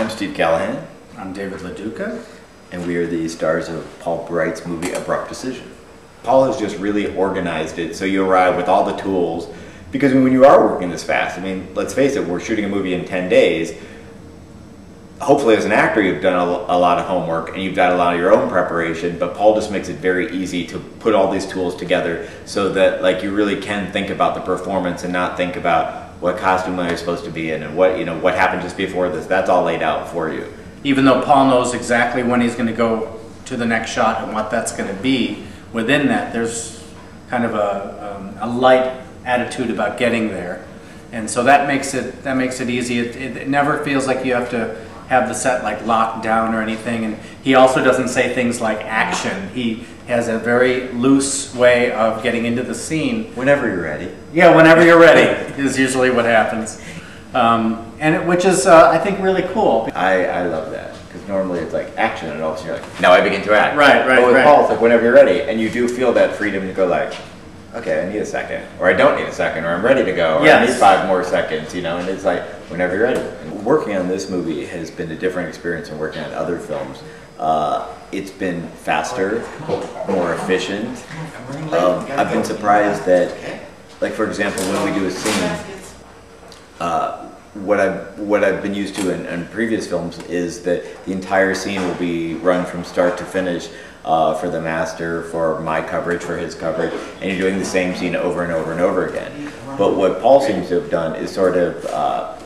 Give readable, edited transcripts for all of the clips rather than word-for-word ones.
I'm Steve Callahan. I'm David Duca. And we are the stars of Paul Bright's movie Abrupt Decision. Paul has just really organized it so you arrive with all the tools, because when you are working this fast, I mean, let's face it, we're shooting a movie in 10 days. Hopefully as an actor you've done a lot of homework and you've done a lot of your own preparation, but Paul just makes it very easy to put all these tools together so that like you really can think about the performance and not think about what costume are you supposed to be in and what happened just before this. That's all laid out for you. Even though Paul knows exactly when he's going to go to the next shot and what that's going to be, within that there's kind of a light attitude about getting there, and so that makes it easy. It never feels like you have to have the set like locked down or anything. And he also doesn't say things like action. He has a very loose way of getting into the scene. Whenever you're ready. Yeah, whenever you're ready is usually what happens. Which is, I think, really cool. I love that, because normally it's like action and all of a sudden you're like, now I begin to act. Right. But with Paul, it's like whenever you're ready, and you do feel that freedom to go like, okay, I need a second, or I don't need a second, or I'm ready to go, or I need 5 more seconds, and it's like, whenever you're ready. And working on this movie has been a different experience than working on other films. It's been faster, more efficient. I've been surprised that, like for example, when we do a scene, what I've been used to in previous films is that the entire scene will be run from start to finish for the master, for my coverage, for his coverage, and you're doing the same scene over and over and over again. But what Paul seems to have done is sort of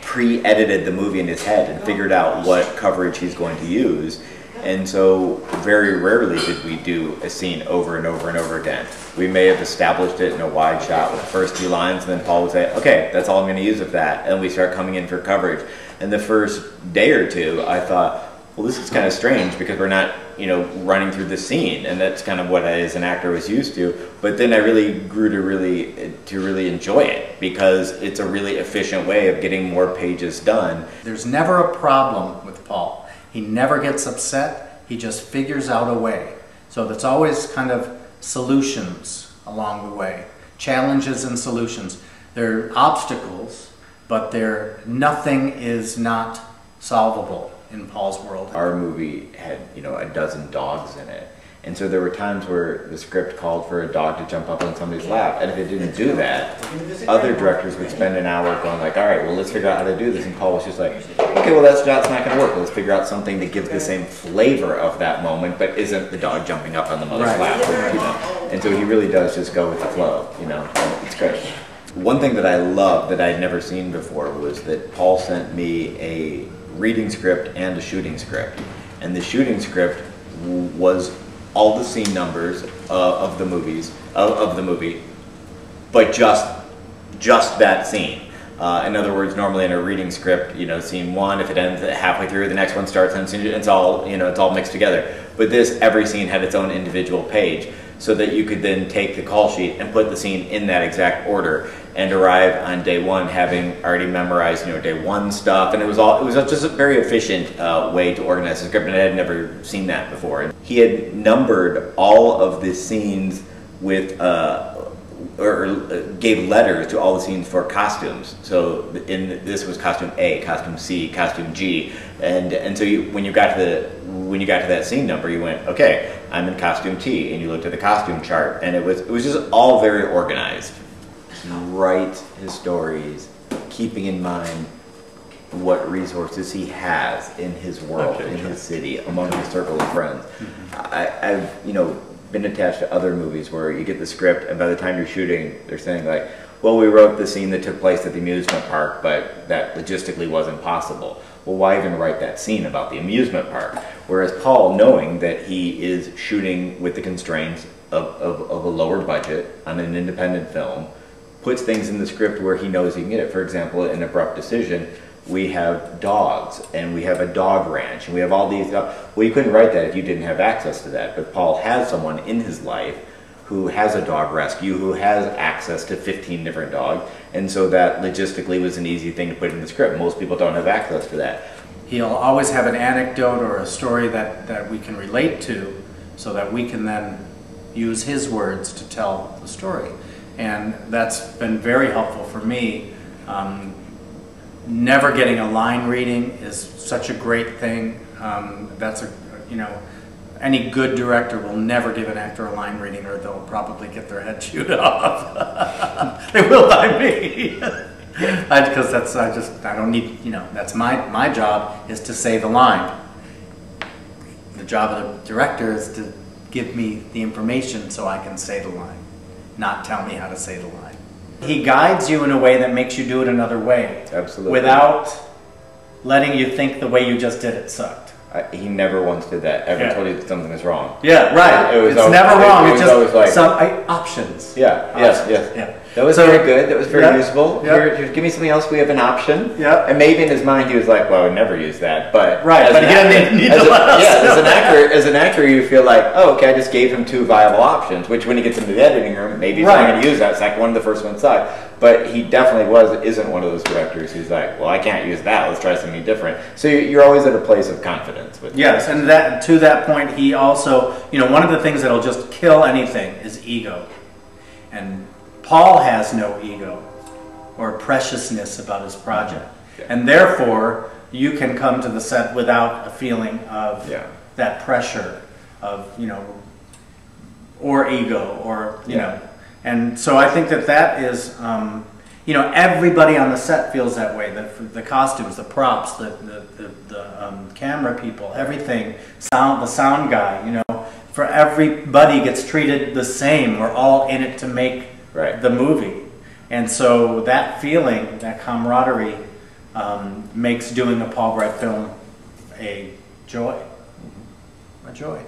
pre-edited the movie in his head and figured out what coverage he's going to use. And so very rarely did we do a scene over and over and over again. We may have established it in a wide shot with the first few lines, and then Paul would say, okay, that's all I'm going to use of that. And we start coming in for coverage. And the first day or two, I thought, well, this is kind of strange because we're not, running through the scene, and that's kind of what I, as an actor, was used to. But then I really grew to really enjoy it, because it's a really efficient way of getting more pages done. There's never a problem with Paul. He never gets upset. He just figures out a way. So there's always kind of solutions along the way, challenges and solutions. There are obstacles, but nothing is not solvable in Paul's world. Our movie had, a dozen dogs in it. And so there were times where the script called for a dog to jump up on somebody's lap. And if it didn't do that, other directors would spend an hour going like, all right, well, let's figure out how to do this. And Paul was just like, okay, well, that's not going to work. Let's figure out something that gives the same flavor of that moment, but isn't the dog jumping up on the mother's lap. And so he really does just go with the flow, It's great. One thing that I love that I'd never seen before was that Paul sent me a reading script and a shooting script, and the shooting script was all the scene numbers of the movie, but just that scene. In other words, normally in a reading script, scene 1, if it ends halfway through, the next one starts, and it's all it's all mixed together. But every scene had its own individual page, so that you could then take the call sheet and put the scene in that exact order and arrive on day 1 having already memorized, day 1 stuff. And it was just a very efficient way to organize the script, and I had never seen that before. He had numbered all of the scenes with, or gave letters to all the scenes for costumes. So this was costume A, costume C, costume G, and so when you got to that scene number, you went, okay, I'm in costume T, and you looked at the costume chart, and it was just all very organized. He writes his stories, keeping in mind what resources he has in his world, in his city, among his circle of friends. I've been attached to other movies where you get the script, and by the time you're shooting, they're saying like, well, we wrote the scene that took place at the amusement park, but that logistically wasn't possible. Well, why even write that scene about the amusement park? Whereas Paul, knowing that he is shooting with the constraints of a lower budget on an independent film, puts things in the script where he knows he can get it. For example, in Abrupt Decision, we have dogs, and we have a dog ranch, and we have all these dogs. Well, you couldn't write that if you didn't have access to that, but Paul has someone in his life who has a dog rescue, who has access to 15 different dogs, and so that logistically was an easy thing to put in the script. Most people don't have access to that. He'll always have an anecdote or a story that we can relate to, so that we can then use his words to tell the story. And that's been very helpful for me. never getting a line reading is such a great thing. That's a, you know, any good director will never give an actor a line reading, or they'll probably get their head chewed off. They will by me. Because I don't need, you know, that's my job is to say the line. The job of the director is to give me the information so I can say the line, not tell me how to say the line. He guides you in a way that makes you do it another way. Absolutely. Without letting you think the way you just did it sucked. He never once did that. Ever told you that something was wrong. Yeah, right. It was it's always, never wrong. It it's was just always like some options. Yeah. Yes. Yes. Yeah. That was very good. That was very useful. Yeah. Here, give me something else. We have an option. Yeah. And maybe in his mind he was like, "Well, I would never use that." But right. But he didn't need to let us know. As an actor, you feel like, "Oh, okay, I just gave him 2 viable options." Which, when he gets into the editing room, maybe he's not going to use that second one. The first one sucked. But he definitely isn't one of those directors who's like, "Well, I can't use that. Let's try something different." So you're always at a place of confidence with. Yes, and that to that point, he also, you know, one of the things that'll just kill anything is ego. And Paul has no ego or preciousness about his project. Yeah. And therefore, you can come to the set without a feeling of that pressure of, you know, or ego, or, you know. And so I think that is, you know, everybody on the set feels that way. The costumes, the props, the camera people, everything, the sound guy, you know, for everybody gets treated the same. We're all in it to make the movie. And so that feeling, that camaraderie, makes doing a Paul Brett film a joy. A joy.